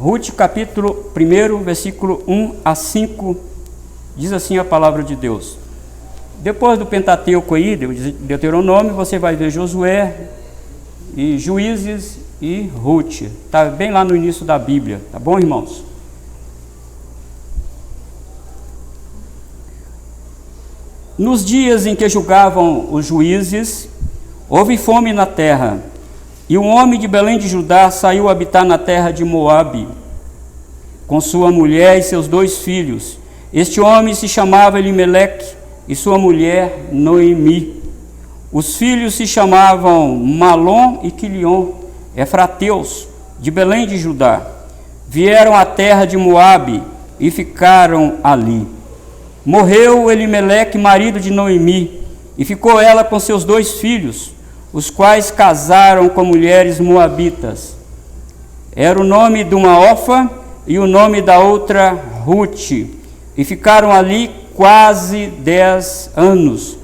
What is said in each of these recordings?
Ruth, capítulo 1, versículo 1 a 5, diz assim a palavra de Deus. Depois do Pentateuco aí, Deuteronômio, você vai ver Josué e Juízes e Ruth. Está bem lá no início da Bíblia, tá bom, irmãos? Nos dias em que julgavam os juízes, houve fome na terra, e um homem de Belém de Judá saiu habitar na terra de Moabe, com sua mulher e seus 2 filhos. Este homem se chamava Elimeleque, e sua mulher Noemi. Os filhos se chamavam Malom e Quilion, efrateus, de Belém de Judá. Vieram à terra de Moabe e ficaram ali. Morreu Elimeleque, marido de Noemi, e ficou ela com seus 2 filhos, os quais casaram com mulheres moabitas. Era o nome de uma Orfa e o nome da outra Ruth, e ficaram ali quase 10 anos.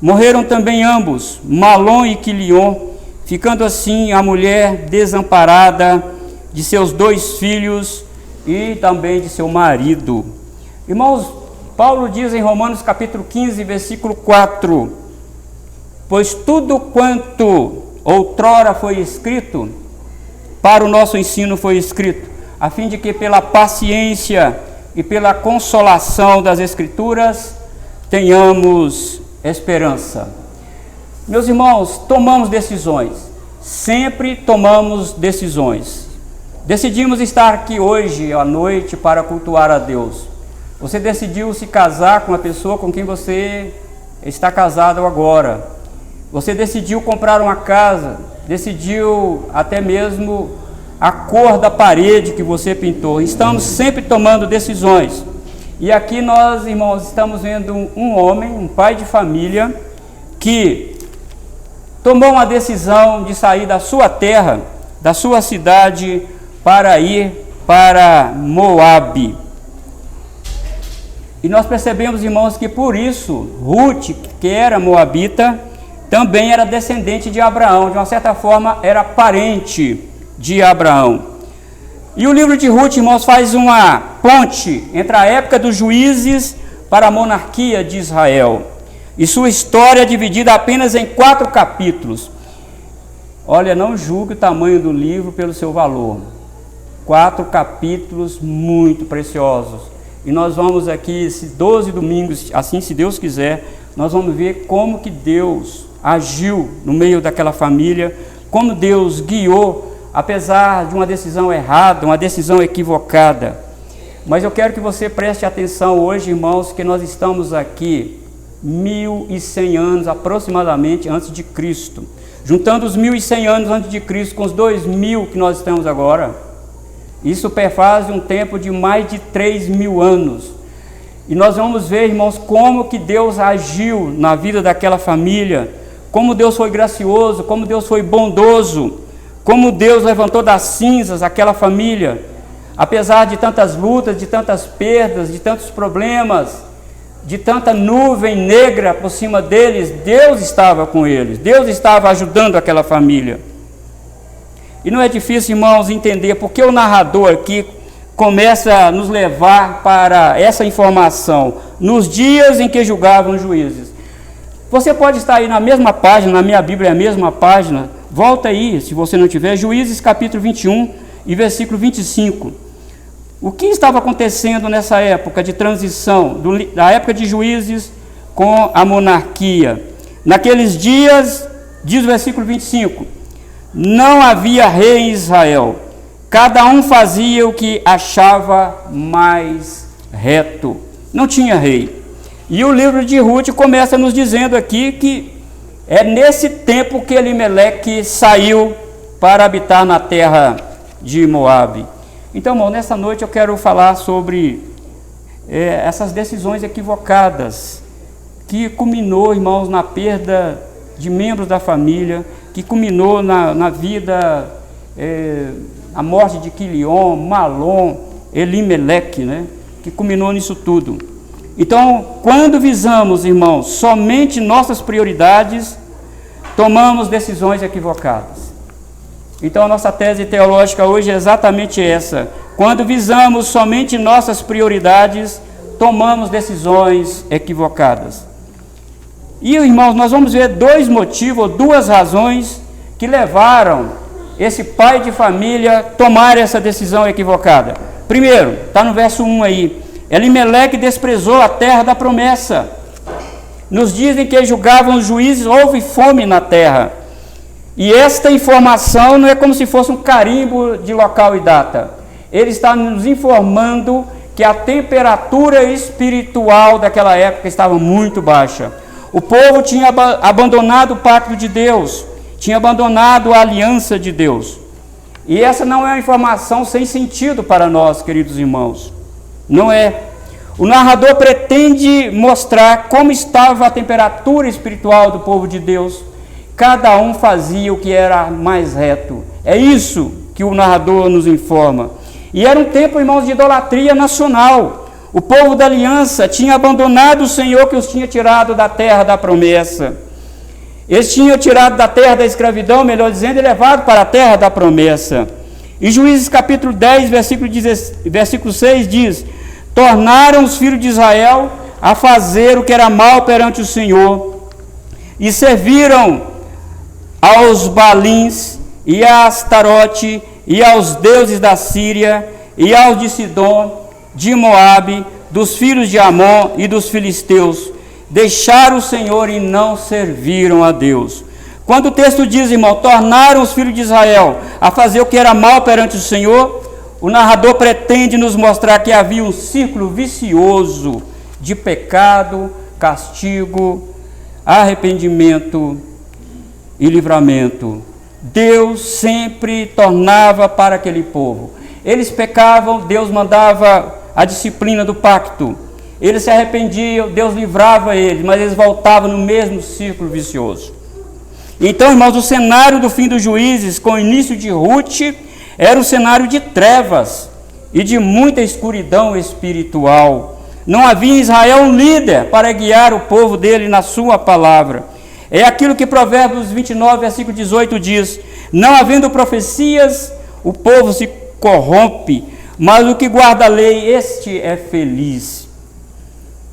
Morreram também ambos, Malom e Quilion, ficando assim a mulher desamparada de seus 2 filhos e também de seu marido. Irmãos, Paulo diz em Romanos capítulo 15, versículo 4, pois tudo quanto outrora foi escrito, para o nosso ensino foi escrito, a fim de que pela paciência e pela consolação das Escrituras tenhamos esperança. Meus irmãos, tomamos decisões, sempre tomamos decisões. Decidimos estar aqui hoje à noite para cultuar a Deus. Você decidiu se casar com a pessoa com quem você está casado agora. Você decidiu comprar uma casa, decidiu até mesmo a cor da parede que você pintou. Estamos sempre tomando decisões. E aqui nós, irmãos, estamos vendo um homem, um pai de família, que tomou uma decisão de sair da sua terra, da sua cidade, para ir para Moabe. E nós percebemos, irmãos, que por isso Ruth, que era moabita, também era descendente de Abraão, de uma certa forma era parente de Abraão. E o livro de Ruth, irmãos, faz uma ponte entre a época dos juízes para a monarquia de Israel. E sua história é dividida apenas em 4 capítulos. Olha, não julgue o tamanho do livro pelo seu valor. 4 capítulos muito preciosos. E nós vamos aqui, esses 12 domingos, assim se Deus quiser, nós vamos ver como que Deus agiu no meio daquela família, como Deus guiou, apesar de uma decisão errada, uma decisão equivocada. Mas eu quero que você preste atenção hoje, irmãos, que nós estamos aqui 1100 anos aproximadamente antes de Cristo. Juntando os 1100 anos antes de Cristo com os 2000 que nós estamos agora, isso perfaz um tempo de mais de 3.000 anos. E nós vamos ver, irmãos, como que Deus agiu na vida daquela família, como Deus foi gracioso, como Deus foi bondoso, como Deus levantou das cinzas aquela família, apesar de tantas lutas, de tantas perdas, de tantos problemas, de tanta nuvem negra por cima deles, Deus estava com eles, Deus estava ajudando aquela família. E não é difícil, irmãos, entender porque o narrador aqui começa a nos levar para essa informação, nos dias em que julgavam os juízes. Você pode estar aí na mesma página, na minha Bíblia é a mesma página, volta aí, se você não tiver, Juízes capítulo 21 e versículo 25. O que estava acontecendo nessa época de transição, da época de juízes com a monarquia? Naqueles dias, diz o versículo 25, não havia rei em Israel, cada um fazia o que achava mais reto, não tinha rei. E o livro de Ruth começa nos dizendo aqui que é nesse tempo que Elimeleque saiu para habitar na terra de Moabe. Então, irmão, nessa noite eu quero falar sobre essas decisões equivocadas, que culminou, irmãos, na perda de membros da família, que culminou na vida, a morte de Quilion, Malom, Elimeleque, né? Que culminou nisso tudo. Então, quando visamos, irmãos, somente nossas prioridades, tomamos decisões equivocadas. Então, a nossa tese teológica hoje é exatamente essa. Quando visamos somente nossas prioridades, tomamos decisões equivocadas. E, irmãos, nós vamos ver dois motivos, duas razões que levaram esse pai de família a tomar essa decisão equivocada. Primeiro, está no verso 1 aí, Elimeleque desprezou a terra da promessa. Nos dizem que julgavam os juízes, houve fome na terra. E esta informação não é como se fosse um carimbo de local e data. Ele está nos informando que a temperatura espiritual daquela época estava muito baixa. O povo tinha abandonado o pacto de Deus, tinha abandonado a aliança de Deus. E essa não é uma informação sem sentido para nós, queridos irmãos. Não é. O narrador pretende mostrar como estava a temperatura espiritual do povo de Deus. Cada um fazia o que era mais reto. É isso que o narrador nos informa. E era um tempo, irmãos, de idolatria nacional. O povo da aliança tinha abandonado o Senhor que os tinha tirado da terra da promessa. Eles tinham tirado da terra da escravidão, melhor dizendo, e levado para a terra da promessa. E Juízes capítulo 10, versículo 6 diz: tornaram os filhos de Israel a fazer o que era mal perante o Senhor, e serviram aos Balins, e a Astarote, e aos deuses da Síria, e aos de Sidom, de Moabe, dos filhos de Amon e dos filisteus. Deixaram o Senhor e não serviram a Deus. Quando o texto diz, irmão, tornaram os filhos de Israel a fazer o que era mal perante o Senhor, o narrador pretende nos mostrar que havia um círculo vicioso de pecado, castigo, arrependimento e livramento. Deus sempre tornava para aquele povo. Eles pecavam, Deus mandava a disciplina do pacto. Eles se arrependiam, Deus livrava eles, mas eles voltavam no mesmo círculo vicioso. Então, irmãos, o cenário do fim dos juízes, com o início de Ruth, era um cenário de trevas e de muita escuridão espiritual. Não havia em Israel um líder para guiar o povo dele na sua palavra. É aquilo que Provérbios 29, versículo 18 diz: não havendo profecias, o povo se corrompe, mas o que guarda a lei, este é feliz.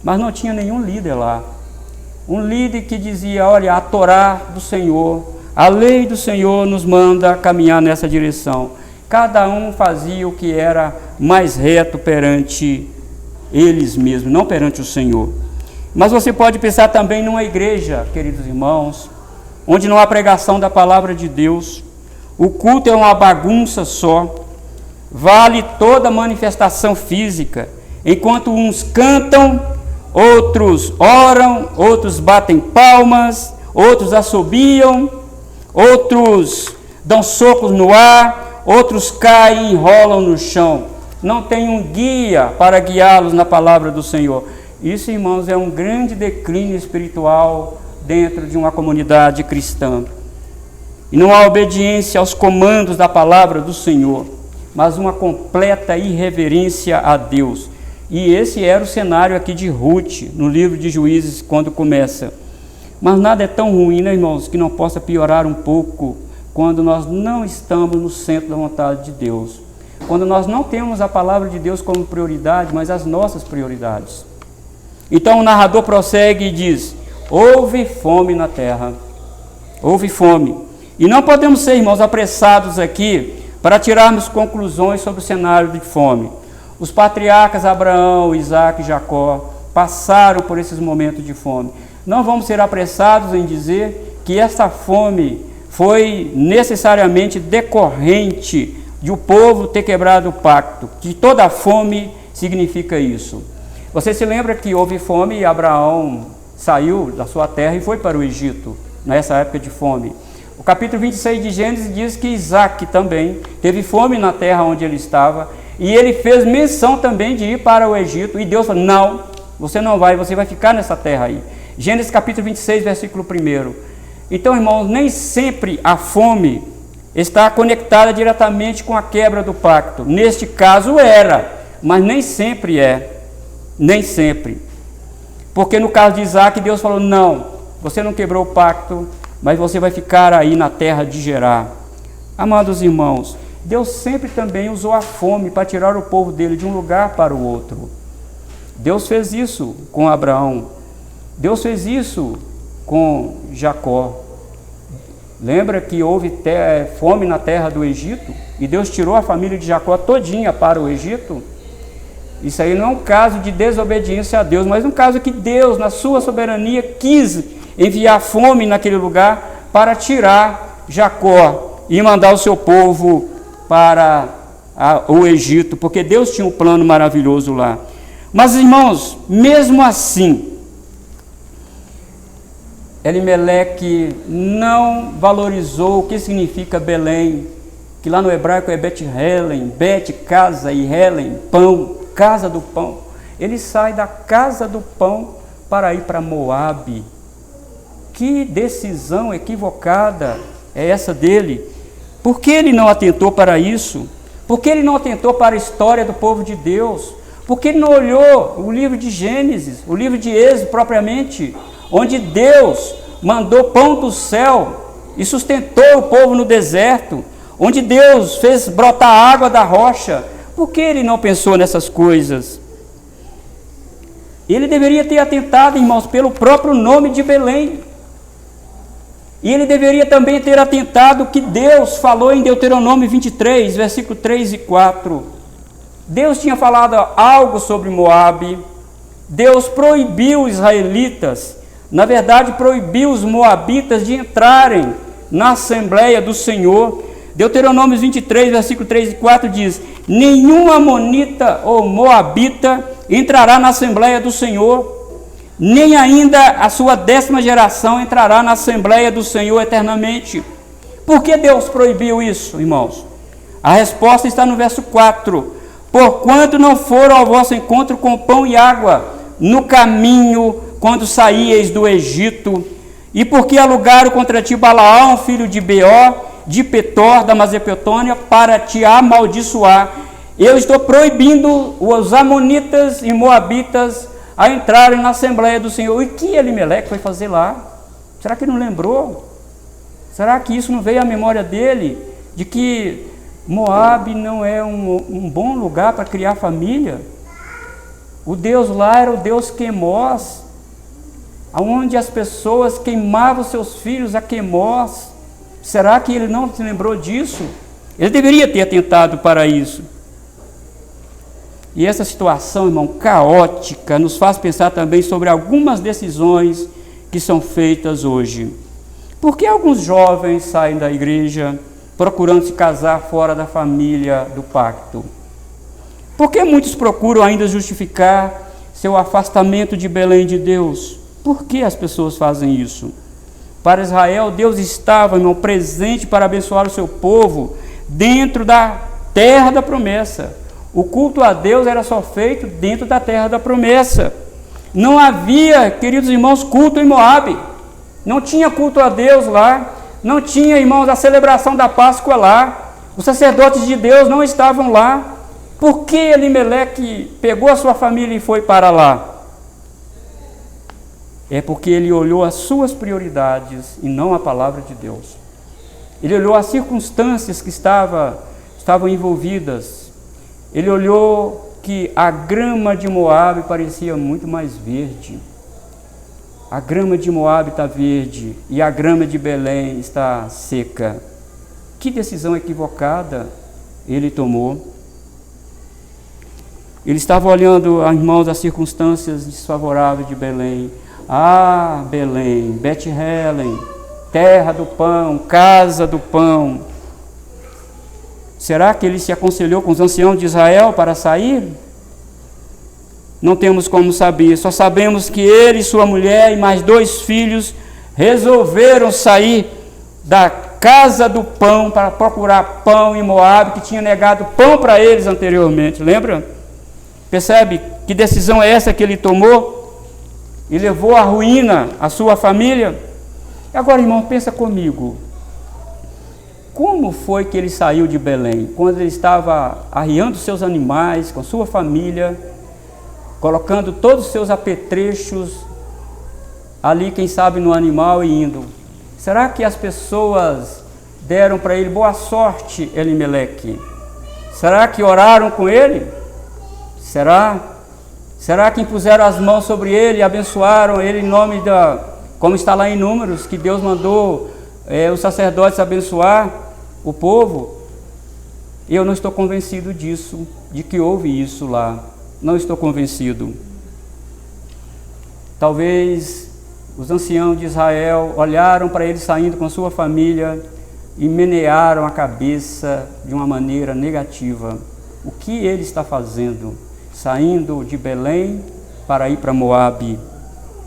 Mas não tinha nenhum líder lá. Um líder que dizia: olha, a Torá do Senhor, a lei do Senhor nos manda caminhar nessa direção. Cada um fazia o que era mais reto perante eles mesmos, não perante o Senhor. Mas você pode pensar também numa igreja, queridos irmãos, onde não há pregação da palavra de Deus. O culto é uma bagunça só. Vale toda manifestação física. Enquanto uns cantam, outros oram, outros batem palmas, outros assobiam, outros dão socos no ar, outros caem e enrolam no chão. Não tem um guia para guiá-los na palavra do Senhor. Isso, irmãos, é um grande declínio espiritual dentro de uma comunidade cristã. E não há obediência aos comandos da palavra do Senhor, mas uma completa irreverência a Deus. E esse era o cenário aqui de Ruth, no livro de Juízes, quando começa. Mas nada é tão ruim, né, irmãos, que não possa piorar um pouco quando nós não estamos no centro da vontade de Deus. Quando nós não temos a palavra de Deus como prioridade, mas as nossas prioridades. Então o narrador prossegue e diz: houve fome na terra. Houve fome. E não podemos ser, irmãos, apressados aqui para tirarmos conclusões sobre o cenário de fome. Os patriarcas Abraão, Isaac e Jacó passaram por esses momentos de fome. Não vamos ser apressados em dizer que essa fome foi necessariamente decorrente de o povo ter quebrado o pacto, que toda fome significa isso. Você se lembra que houve fome e Abraão saiu da sua terra e foi para o Egito, nessa época de fome. O capítulo 26 de Gênesis diz que Isaac também teve fome na terra onde ele estava, e ele fez menção também de ir para o Egito, e Deus falou: não, você não vai, você vai ficar nessa terra aí. Gênesis capítulo 26, versículo 1. Então, irmãos, nem sempre a fome está conectada diretamente com a quebra do pacto. Neste caso era, mas nem sempre é. Nem sempre. Porque no caso de Isaac, Deus falou: não, você não quebrou o pacto, mas você vai ficar aí na terra de Gerar. Amados irmãos, Deus sempre também usou a fome para tirar o povo dele de um lugar para o outro. Deus fez isso com Abraão. Deus fez isso com Jacó. Lembra que houve fome na terra do Egito? E Deus tirou a família de Jacó todinha para o Egito? Isso aí não é um caso de desobediência a Deus, mas um caso que Deus, na sua soberania, quis enviar fome naquele lugar para tirar Jacó e mandar o seu povo para o Egito, porque Deus tinha um plano maravilhoso lá. Mas, irmãos, mesmo assim, Elimeleque não valorizou o que significa Belém, que lá no hebraico é Bet-Helen, Bet, casa, e Helen, pão, casa do pão. Ele sai da casa do pão para ir para Moabe. Que decisão equivocada é essa dele? Por que ele não atentou para isso? Por que ele não atentou para a história do povo de Deus? Por que ele não olhou o livro de Gênesis, o livro de Êxodo propriamente, onde Deus mandou pão do céu e sustentou o povo no deserto, onde Deus fez brotar água da rocha? Por que ele não pensou nessas coisas? Ele deveria ter atentado, irmãos, pelo próprio nome de Belém. E ele deveria também ter atentado que Deus falou em Deuteronômio 23, versículo 3 e 4. Deus tinha falado algo sobre Moabe. Deus proibiu os israelitas, na verdade proibiu os moabitas de entrarem na Assembleia do Senhor. Deuteronômio 23, versículo 3 e 4 diz: nenhum amonita ou moabita entrará na Assembleia do Senhor, nem ainda a sua 10ª geração entrará na Assembleia do Senhor eternamente. Por que Deus proibiu isso, irmãos? A resposta está no verso 4. Porquanto não foram ao vosso encontro com pão e água no caminho quando saíeis do Egito, e porque alugaram contra ti Balaão, filho de Beor, de Petor, da Mesopotâmia, para te amaldiçoar. Eu estou proibindo os amonitas e moabitas a entrarem na Assembleia do Senhor. E que Elimeleque foi fazer lá? Será que ele não lembrou? Será que isso não veio à memória dele? De que Moabe não é um bom lugar para criar família? O Deus lá era o Deus Quemós, onde as pessoas queimavam seus filhos a Quemós. Será que ele não se lembrou disso? Ele deveria ter atentado para isso. E essa situação, irmão, caótica, nos faz pensar também sobre algumas decisões que são feitas hoje. Por que alguns jovens saem da igreja procurando se casar fora da família do pacto? Por que muitos procuram ainda justificar seu afastamento de Belém de Deus? Por que as pessoas fazem isso? Para Israel, Deus estava, irmão, presente para abençoar o seu povo dentro da terra da promessa. O culto a Deus era só feito dentro da terra da promessa. Não havia, queridos irmãos, culto em Moabe. Não tinha culto a Deus lá. Não tinha, irmãos, a celebração da Páscoa lá. Os sacerdotes de Deus não estavam lá. Por que Elimeleque pegou a sua família e foi para lá? É porque ele olhou as suas prioridades e não a palavra de Deus. Ele olhou as circunstâncias que estavam envolvidas. Ele olhou que a grama de Moabe parecia muito mais verde. A grama de Moabe está verde e a grama de Belém está seca. Que decisão equivocada ele tomou. Ele estava olhando, irmãos, as circunstâncias desfavoráveis de Belém. Ah, Belém, Bet-Helen, terra do pão, casa do pão. Será que ele se aconselhou com os anciãos de Israel para sair? Não temos como saber, só sabemos que ele, sua mulher e mais 2 filhos resolveram sair da casa do pão para procurar pão em Moabe, que tinha negado pão para eles anteriormente, lembra? Percebe que decisão é essa que ele tomou? E levou à ruína a sua família? Agora, irmão, pensa comigo. Como foi que ele saiu de Belém? Quando ele estava arriando seus animais com sua família, colocando todos os seus apetrechos ali, quem sabe, no animal e indo. Será que as pessoas deram para ele boa sorte, Elimeleque? Será que oraram com ele? Será que impuseram as mãos sobre ele e abençoaram ele em nome como está lá em Números, que Deus mandou os sacerdotes abençoar o povo? Eu não estou convencido disso, de que houve isso lá. Não estou convencido. Talvez os anciãos de Israel olharam para ele saindo com sua família e menearam a cabeça de uma maneira negativa. O que ele está fazendo? Saindo de Belém para ir para Moabe.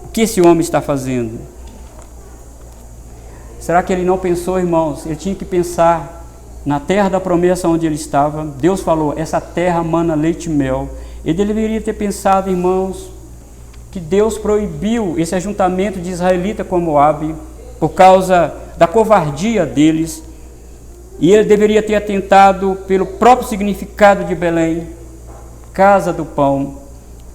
O que esse homem está fazendo? Será que ele não pensou, irmãos? Ele tinha que pensar na terra da promessa onde ele estava. Deus falou, essa terra mana leite e mel. Ele deveria ter pensado, irmãos, que Deus proibiu esse ajuntamento de israelita com Moabe por causa da covardia deles. E ele deveria ter atentado pelo próprio significado de Belém, casa do pão.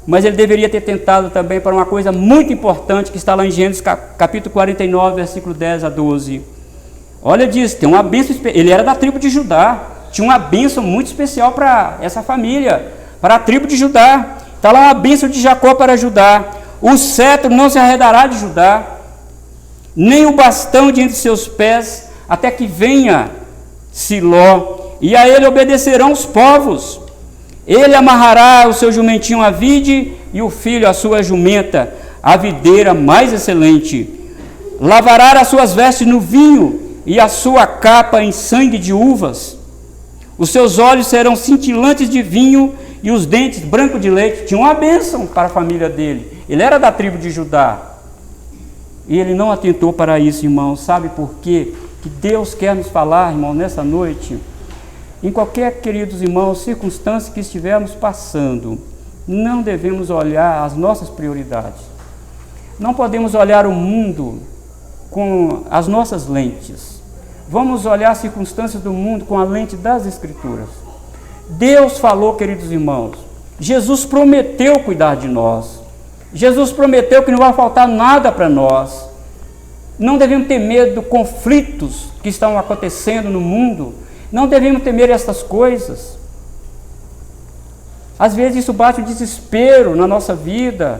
Mas ele deveria ter tentado também para uma coisa muito importante que está lá em Gênesis capítulo 49, versículo 10 a 12. Olha, diz, tem uma bênção, ele era da tribo de Judá, tinha uma bênção muito especial para essa família, para a tribo de Judá. Está lá uma bênção de Jacó para Judá. O cetro não se arredará de Judá, nem o bastão de entre seus pés, até que venha Siló, e a ele obedecerão os povos. Ele amarrará o seu jumentinho à vide, e o filho à sua jumenta, a videira mais excelente. Lavará as suas vestes no vinho, e a sua capa em sangue de uvas. Os seus olhos serão cintilantes de vinho, e os dentes brancos de leite. Tinha uma bênção para a família dele. Ele era da tribo de Judá. E ele não atentou para isso, irmão. Sabe por quê? Que Deus quer nos falar, irmão, nessa noite. Em qualquer, queridos irmãos, circunstância que estivermos passando, não devemos olhar as nossas prioridades. Não podemos olhar o mundo com as nossas lentes. Vamos olhar as circunstâncias do mundo com a lente das Escrituras. Deus falou, queridos irmãos, Jesus prometeu cuidar de nós. Jesus prometeu que não vai faltar nada para nós. Não devemos ter medo dos conflitos que estão acontecendo no mundo. Não devemos temer essas coisas. Às vezes isso bate o desespero na nossa vida,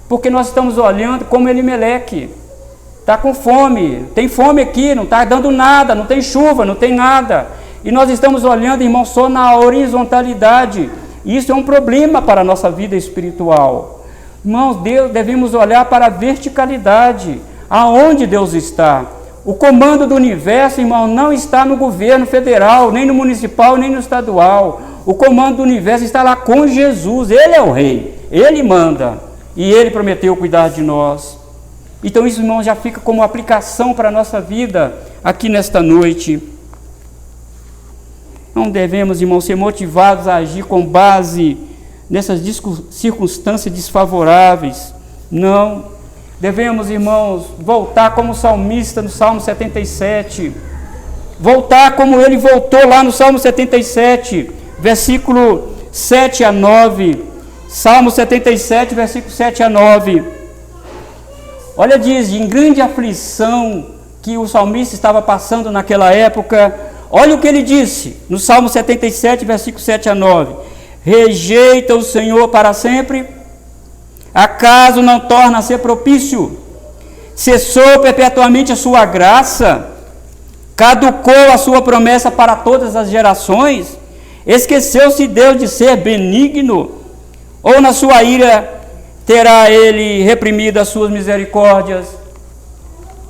porque nós estamos olhando como Elimeleque. Está com fome, tem fome aqui, não está dando nada, não tem chuva, não tem nada. E nós estamos olhando, irmão, só na horizontalidade. Isso é um problema para a nossa vida espiritual. Irmãos, devemos olhar para a verticalidade, aonde Deus está. O comando do universo, irmão, não está no governo federal, nem no municipal, nem no estadual. O comando do universo está lá com Jesus. Ele é o rei, ele manda. E ele prometeu cuidar de nós. Então isso, irmão, já fica como aplicação para a nossa vida aqui nesta noite. Não devemos, irmão, ser motivados a agir com base nessas circunstâncias desfavoráveis. Não. Devemos, irmãos, voltar como salmista no Salmo 77. Voltar como ele voltou lá no Salmo 77, versículo 7 a 9. Salmo 77, versículo 7 a 9. Olha, diz, em grande aflição que o salmista estava passando naquela época. Olha o que ele disse no Salmo 77, versículo 7 a 9. Rejeita o Senhor para sempre? Acaso não torna a ser propício? Cessou perpetuamente a sua graça? Caducou a sua promessa para todas as gerações? Esqueceu-se Deus de ser benigno? Ou na sua ira terá ele reprimido as suas misericórdias?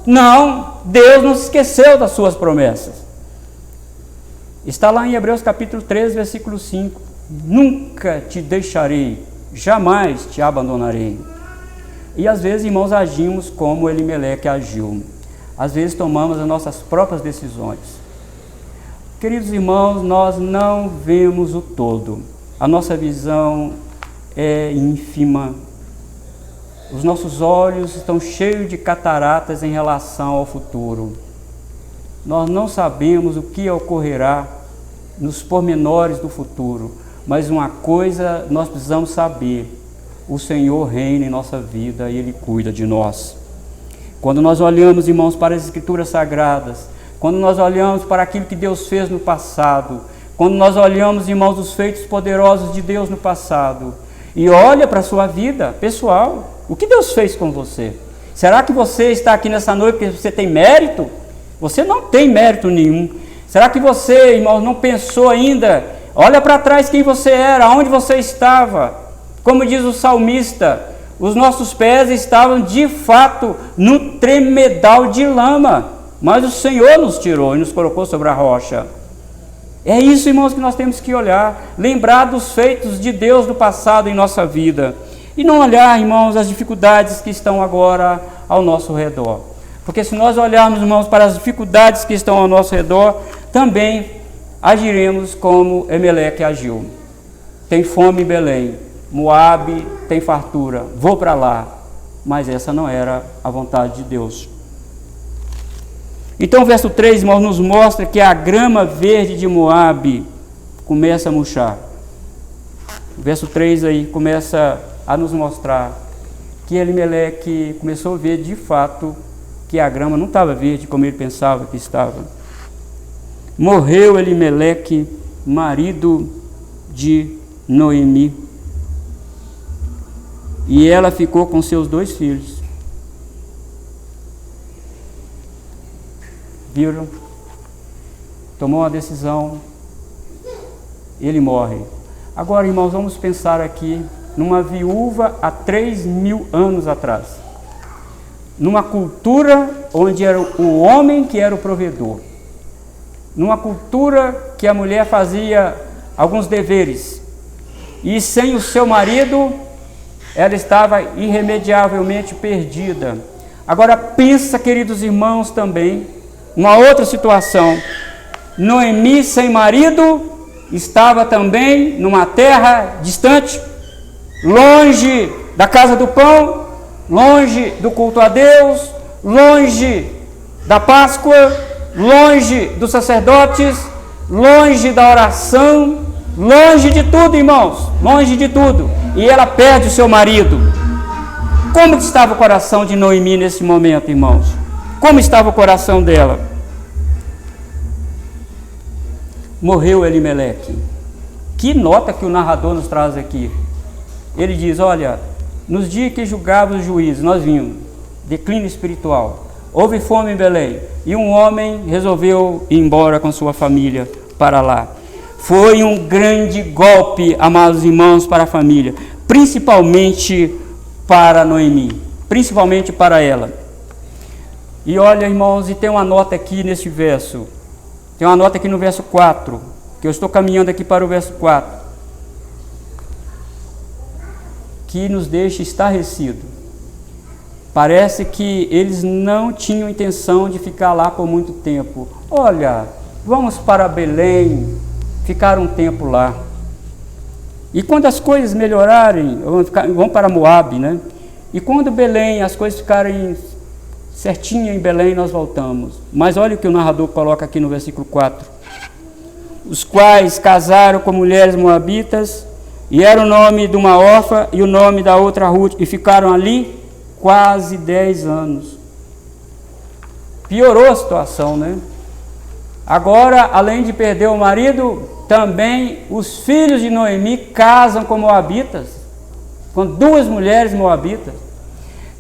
Não, Deus não se esqueceu das suas promessas. Está lá em Hebreus capítulo 13, versículo 5. Nunca te deixarei, jamais te abandonarei. E às vezes, irmãos, agimos como Elimeleque agiu. Às vezes tomamos as nossas próprias decisões. Queridos irmãos, nós não vemos o todo. A nossa visão é ínfima. Os nossos olhos estão cheios de cataratas em relação ao futuro. Nós não sabemos o que ocorrerá nos pormenores do futuro. Mas uma coisa nós precisamos saber: o Senhor reina em nossa vida e Ele cuida de nós. Quando nós olhamos, irmãos, para as Escrituras Sagradas, quando nós olhamos para aquilo que Deus fez no passado, quando nós olhamos, irmãos, os feitos poderosos de Deus no passado, e olha para a sua vida pessoal, o que Deus fez com você? Será que você está aqui nessa noite porque você tem mérito? Você não tem mérito nenhum. Será que você, irmão, não pensou ainda? Olha para trás quem você era, onde você estava. Como diz o salmista, os nossos pés estavam de fato no tremedal de lama, mas o Senhor nos tirou e nos colocou sobre a rocha. É isso, irmãos, que nós temos que olhar, lembrar dos feitos de Deus no passado em nossa vida. E não olhar, irmãos, as dificuldades que estão agora ao nosso redor. Porque se nós olharmos, irmãos, para as dificuldades que estão ao nosso redor, também agiremos como Emelec agiu. Tem fome em Belém, Moabe tem fartura, vou para lá. Mas essa não era a vontade de Deus. Então o verso 3, irmãos, nos mostra que a grama verde de Moabe começa a murchar. O verso 3 aí começa a nos mostrar que Elimeleque começou a ver de fato que a grama não estava verde como ele pensava que estava. Morreu Elimeleque, marido de Noemi, e ela ficou com seus 2 filhos. Viram? Tomou uma decisão, ele morre. Agora, irmãos, vamos pensar aqui numa viúva há 3.000 anos atrás, numa cultura onde era o homem que era o provedor, numa cultura que a mulher fazia alguns deveres, e sem o seu marido, ela estava irremediavelmente perdida. Agora pensa, queridos irmãos, também, uma outra situação. Noemi, sem marido, estava também numa terra distante, longe da casa do pão, longe do culto a Deus, longe da Páscoa, longe dos sacerdotes, longe da oração, longe de tudo, irmãos, longe de tudo. E ela perde o seu marido. Como estava o coração de Noemi nesse momento, irmãos? Como estava o coração dela? Morreu Elimeleque. Que nota que o narrador nos traz aqui. Ele diz, olha, nos dias que julgava os juízes, nós vimos, declínio espiritual, houve fome em Belém, e um homem resolveu ir embora com sua família para lá. Foi um grande golpe, amados irmãos, para a família, principalmente para Noemi, principalmente para ela. E olha, irmãos, e tem uma nota aqui nesse verso, tem uma nota aqui no verso 4, que eu estou caminhando aqui para o verso 4, que nos deixa estarrecido. Parece que eles não tinham intenção de ficar lá por muito tempo. Olha, vamos para Belém, ficar um tempo lá. E quando as coisas melhorarem, vamos para Moabe, né? E quando Belém, as coisas ficarem certinhas em Belém, nós voltamos. Mas olha o que o narrador coloca aqui no versículo 4. Os quais casaram com mulheres moabitas, e era o nome de uma órfã e o nome da outra Ruth, e ficaram ali quase 10 anos. Piorou a situação, né? Agora, além de perder o marido, também os filhos de Noemi casam com moabitas, com 2 mulheres moabitas.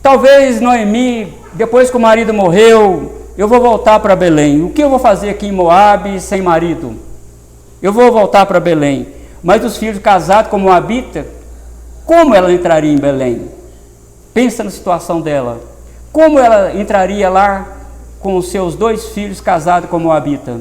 Talvez Noemi, depois que o marido morreu, eu vou voltar para Belém. O que eu vou fazer aqui em Moabe sem marido? Eu vou voltar para Belém. Mas os filhos casados com moabita, como ela entraria em Belém? Pensa na situação dela. Como ela entraria lá com os seus 2 filhos casados com moabita?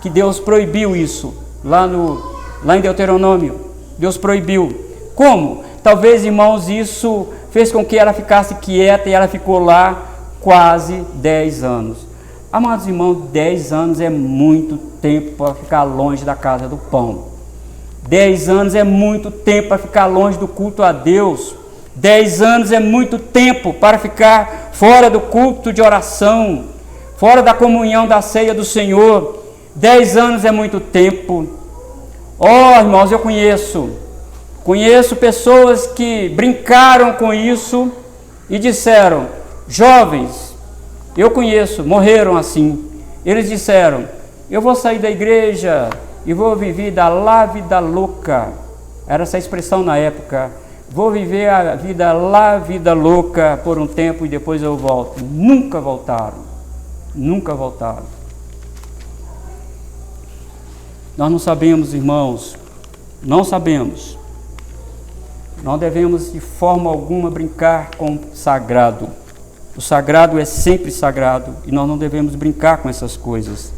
Que Deus proibiu isso, lá em Deuteronômio. Deus proibiu. Como? Talvez, irmãos, isso fez com que ela ficasse quieta e ela ficou lá quase 10 anos. Amados irmãos, 10 anos é muito tempo para ficar longe da casa do pão. 10 anos é muito tempo para ficar longe do culto a Deus. 10 anos é muito tempo para ficar fora do culto de oração, fora da comunhão da ceia do Senhor. 10 anos é muito tempo. Oh, irmãos, eu conheço pessoas que brincaram com isso e disseram, jovens, eu conheço, morreram assim. Eles disseram: eu vou sair da igreja e vou viver da lá vida louca. Era essa expressão na época. Vou viver a vida lá, vida louca por um tempo e depois eu volto. Nunca voltaram. Nunca voltaram. Nós não sabemos, irmãos, não sabemos. Não devemos de forma alguma brincar com o sagrado. O sagrado é sempre sagrado e nós não devemos brincar com essas coisas.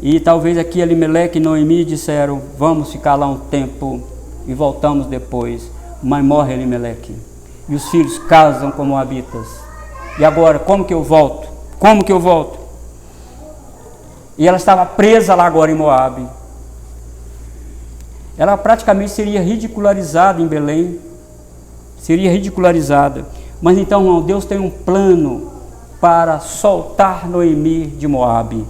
E talvez aqui Elimeleque e Noemi disseram: vamos ficar lá um tempo e voltamos depois. Mas morre Elimeleque e os filhos casam com moabitas. E agora, como que eu volto? Como que eu volto? E ela estava presa lá agora em Moabe. Ela praticamente seria ridicularizada em Belém. Seria ridicularizada. Mas então, irmão, Deus tem um plano para soltar Noemi de Moabe.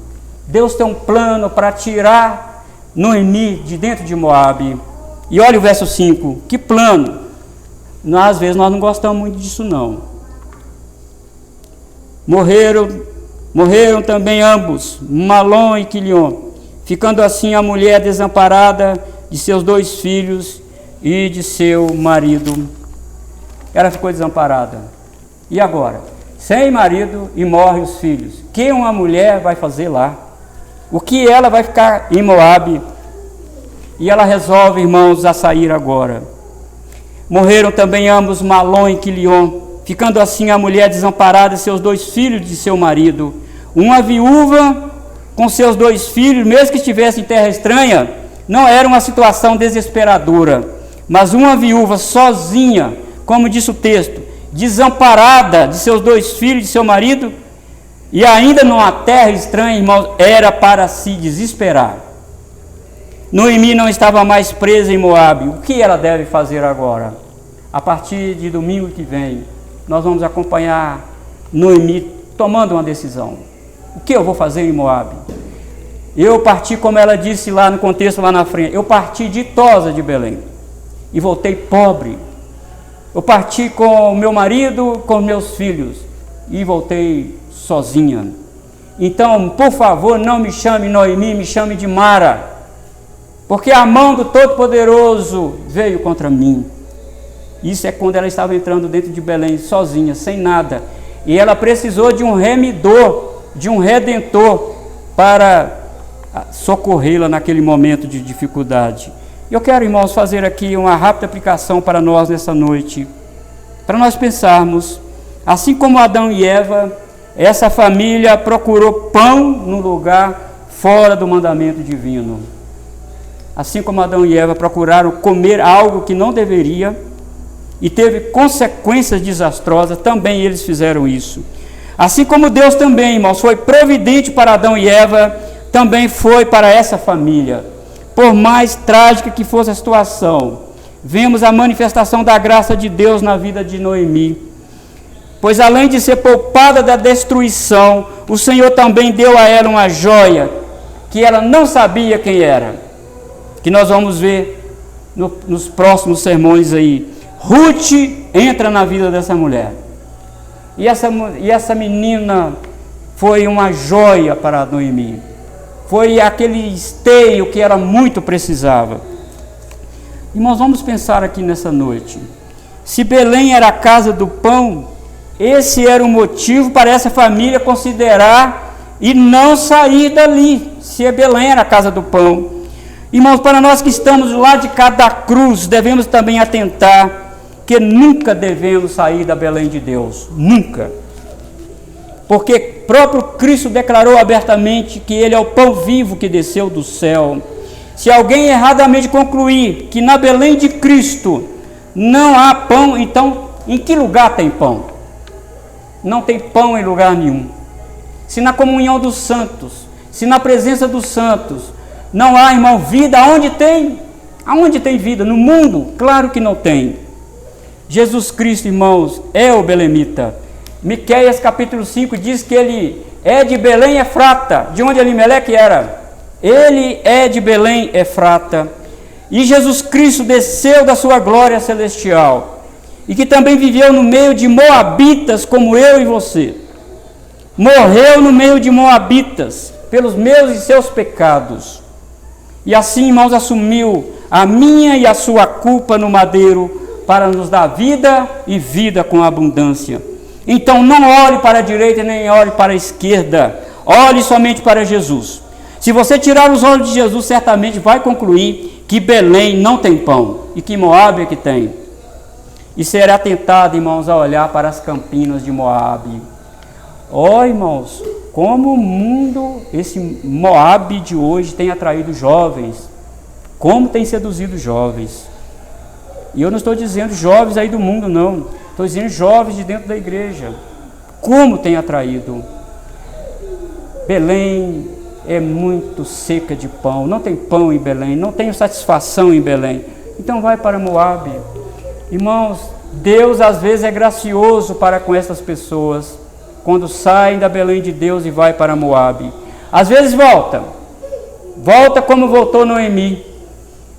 Deus tem um plano para tirar Noemi de dentro de Moabe. E olha o verso 5. Que plano? Às vezes nós não gostamos muito disso não. Morreram também ambos, Malom e Quilion, ficando assim a mulher desamparada de seus 2 filhos e de seu marido. Ela ficou desamparada. E agora? Sem marido e morrem os filhos. O que uma mulher vai fazer lá? O que ela vai ficar em Moabe? E ela resolve, irmãos, a sair agora. Morreram também ambos, Malom e Quilion, ficando assim a mulher desamparada e seus 2 filhos de seu marido. Uma viúva com seus 2 filhos, mesmo que estivesse em terra estranha, não era uma situação desesperadora, mas uma viúva sozinha, como diz o texto, desamparada de seus 2 filhos de seu marido, e ainda numa terra estranha, irmãos, era para se desesperar. Noemi não estava mais presa em Moabe. O que ela deve fazer agora? A partir de domingo que vem, nós vamos acompanhar Noemi tomando uma decisão. O que eu vou fazer em Moabe? Eu parti, como ela disse lá no contexto lá na frente, eu parti ditosa de Belém e voltei pobre. Eu parti com o meu marido, com meus filhos e voltei sozinha. Então, por favor, não me chame Noemi, me chame de Mara, porque a mão do Todo-Poderoso veio contra mim. Isso é quando ela estava entrando dentro de Belém, sozinha, sem nada. E ela precisou de um remidor, de um redentor, para socorrê-la naquele momento de dificuldade. Eu quero, irmãos, fazer aqui uma rápida aplicação para nós nessa noite, para nós pensarmos, assim como Adão e Eva, essa família procurou pão no lugar fora do mandamento divino. Assim como Adão e Eva procuraram comer algo que não deveria e teve consequências desastrosas, também eles fizeram isso. Assim como Deus também, irmãos, foi providente para Adão e Eva, também foi para essa família. Por mais trágica que fosse a situação, vemos a manifestação da graça de Deus na vida de Noemi. Pois além de ser poupada da destruição, o Senhor também deu a ela uma joia, que ela não sabia quem era, que nós vamos ver nos próximos sermões aí. Ruth entra na vida dessa mulher. E essa menina foi uma joia para Noemi. Foi aquele esteio que ela muito precisava. Irmãos, vamos pensar aqui nessa noite. Se Belém era a casa do pão, esse era o motivo para essa família considerar e não sair dali, se Belém era a casa do pão. Irmãos, para nós que estamos do lado de cá da cruz, devemos também atentar que nunca devemos sair da Belém de Deus, nunca. Porque próprio Cristo declarou abertamente que Ele é o pão vivo que desceu do céu. Se alguém erradamente concluir que na Belém de Cristo não há pão, então em que lugar tem pão? Não tem pão em lugar nenhum. Se na comunhão dos santos, se na presença dos santos, não há, irmão, vida, aonde tem? Aonde tem vida? No mundo? Claro que não tem. Jesus Cristo, irmãos, é o belemita. Miqueias capítulo 5 diz que ele é de Belém Efrata, de onde Elimeleque era. Ele é de Belém Efrata. E Jesus Cristo desceu da sua glória celestial, e que também viveu no meio de moabitas como eu e você. Morreu no meio de moabitas, pelos meus e seus pecados. E assim, irmãos, assumiu a minha e a sua culpa no madeiro para nos dar vida e vida com abundância. Então não olhe para a direita nem olhe para a esquerda, olhe somente para Jesus. Se você tirar os olhos de Jesus, certamente vai concluir que Belém não tem pão e que Moabe é que tem. E será tentado, irmãos, a olhar para as campinas de Moabe. Ó, irmãos, como o mundo, esse Moabe de hoje tem atraído jovens, como tem seduzido jovens. E eu não estou dizendo jovens aí do mundo, não. Estou dizendo jovens de dentro da igreja. Como tem atraído. Belém é muito seca de pão. Não tem pão em Belém. Não tenho satisfação em Belém. Então vai para Moabe. Irmãos, Deus às vezes é gracioso para com essas pessoas. Quando saem da Belém de Deus e vai para Moabe. Às vezes volta. Volta como voltou Noemi.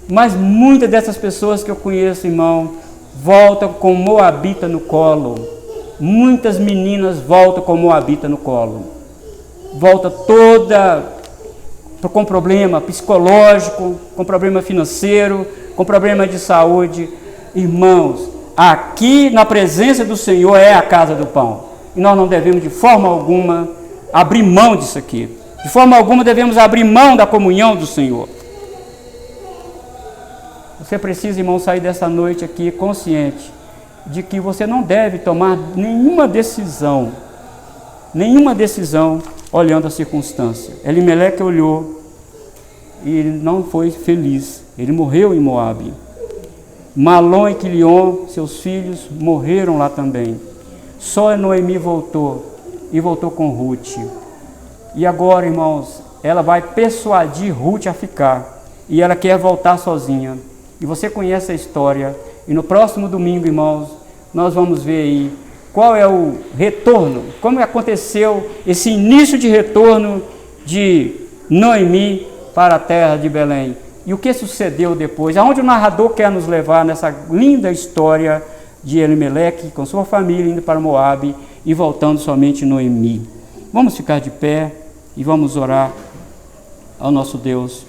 Mas muitas dessas pessoas que eu conheço, irmão, voltam com Moabita no colo. Muitas meninas voltam com Moabita no colo. Volta toda com problema psicológico, com problema financeiro, com problema de saúde. Irmãos, aqui na presença do Senhor é a casa do pão. E nós não devemos de forma alguma abrir mão disso aqui. De forma alguma devemos abrir mão da comunhão do Senhor. Você precisa, irmão, sair dessa noite aqui consciente de que você não deve tomar nenhuma decisão olhando a circunstância. Elimeleque olhou e ele não foi feliz. Ele morreu em Moabe. Malom e Quilion, seus filhos, morreram lá também. Só Noemi voltou e voltou com Ruth. E agora, irmãos, ela vai persuadir Ruth a ficar. E ela quer voltar sozinha. E você conhece a história. E no próximo domingo, irmãos, nós vamos ver aí qual é o retorno, como aconteceu esse início de retorno de Noemi para a terra de Belém. E o que sucedeu depois, aonde o narrador quer nos levar nessa linda história de Elimeleque com sua família indo para Moabe e voltando somente Noemi. Vamos ficar de pé e vamos orar ao nosso Deus.